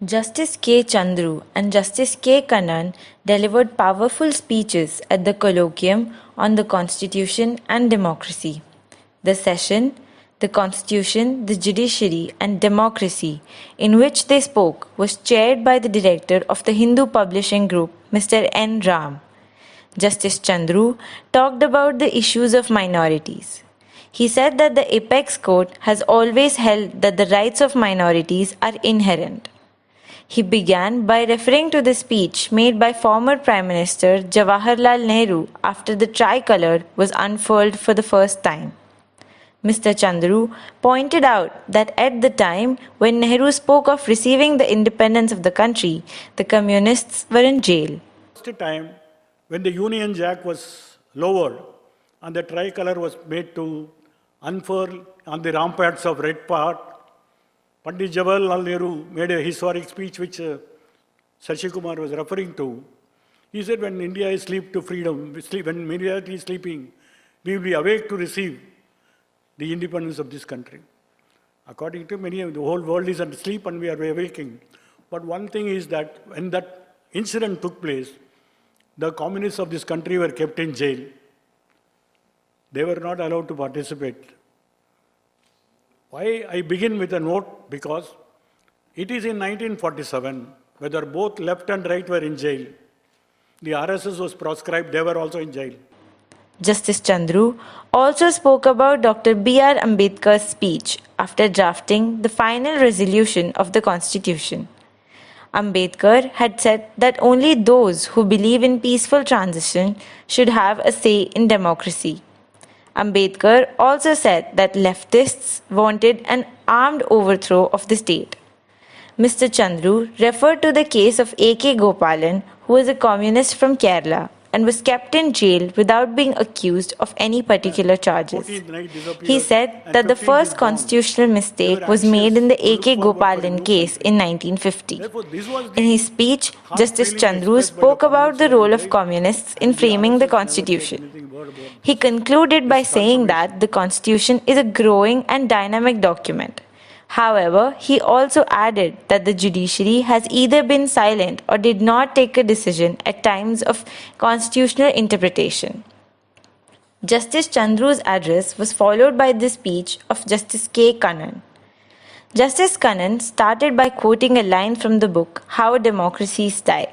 Justice K. Chandru and Justice K. Kannan delivered powerful speeches at the Colloquium on the Constitution and Democracy. The session, The Constitution, the Judiciary and Democracy, in which they spoke, was chaired by the director of the Hindu Publishing Group, Mr. N. Ram. Justice Chandru talked about the issues of minorities. He said that the apex court has always held that the rights of minorities are inherent. He began by referring to the speech made by former Prime Minister Jawaharlal Nehru after the tricolour was unfurled for the first time. Mr. Chandru pointed out that at the time when Nehru spoke of receiving the independence of the country, the communists were in jail. First time when the Union Jack was lowered and the tricolour was made to unfurl on the ramparts of Red Fort, Pandit Jawaharlal Nehru made a historic speech which Shashi Kumar was referring to. He said, when India is asleep to freedom, when India is sleeping, we will be awake to receive the independence of this country. According to many, the whole world is asleep and we are awaking. But one thing is that when that incident took place, the communists of this country were kept in jail. They were not allowed to participate. Why I begin with a note? Because it is in 1947, whether both left and right were in jail. The RSS was proscribed, they were also in jail. Justice Chandru also spoke about Dr. B.R. Ambedkar's speech after drafting the final resolution of the Constitution. Ambedkar had said that only those who believe in peaceful transition should have a say in democracy. Ambedkar also said that leftists wanted an armed overthrow of the state. Mr. Chandru referred to the case of A.K. Gopalan, who was a communist from Kerala and was kept in jail without being accused of any particular charges. He said that the first constitutional mistake was made in the A.K. Gopalan case in 1950. In his speech, Justice Chandru spoke about the role of communists in framing the constitution. He concluded by saying that the constitution is a growing and dynamic document. However, he also added that the judiciary has either been silent or did not take a decision at times of constitutional interpretation. Justice Chandru's address was followed by the speech of Justice K. Kannan. Justice Kannan started by quoting a line from the book How Democracies Die,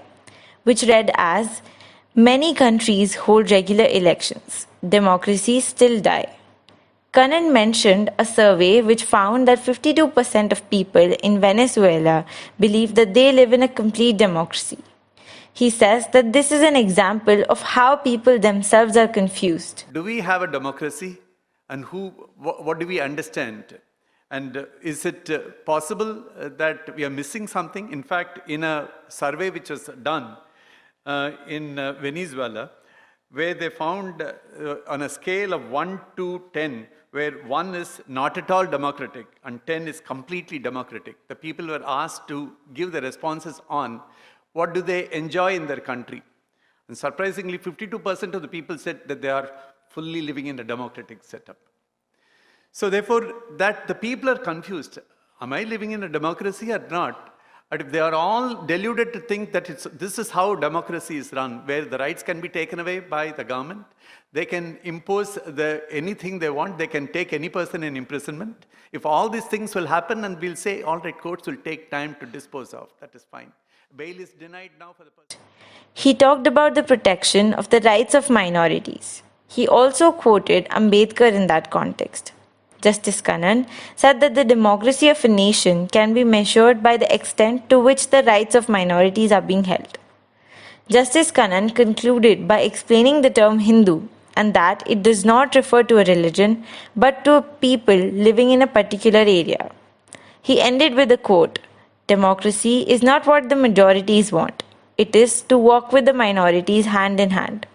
which read as, "Many countries hold regular elections. Democracies still die." Kannan mentioned a survey which found that 52% of people in Venezuela believe that they live in a complete democracy. He says that this is an example of how people themselves are confused. Do we have a democracy? And what do we understand? And is it possible that we are missing something? In fact, in a survey which was done in Venezuela, where they found on a scale of 1 to 10, where 1 is not at all democratic and 10 is completely democratic. The people were asked to give the responses on what do they enjoy in their country. And surprisingly, 52% of the people said that they are fully living in a democratic setup. So therefore, that the people are confused. Am I living in a democracy or not? But if they are all deluded to think that this is how democracy is run, where the rights can be taken away by the government, they can impose anything they want, they can take any person in imprisonment. If all these things will happen, and we'll say, all right, courts will take time to dispose of, that is fine. Bail is denied now for the person. He talked about the protection of the rights of minorities. He also quoted Ambedkar in that context. Justice Kannan said that the democracy of a nation can be measured by the extent to which the rights of minorities are being held. Justice Kannan concluded by explaining the term Hindu and that it does not refer to a religion but to a people living in a particular area. He ended with a quote, "Democracy is not what the majorities want. It is to walk with the minorities hand in hand."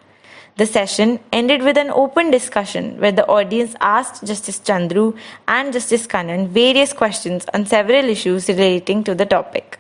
The session ended with an open discussion where the audience asked Justice Chandru and Justice Kannan various questions on several issues relating to the topic.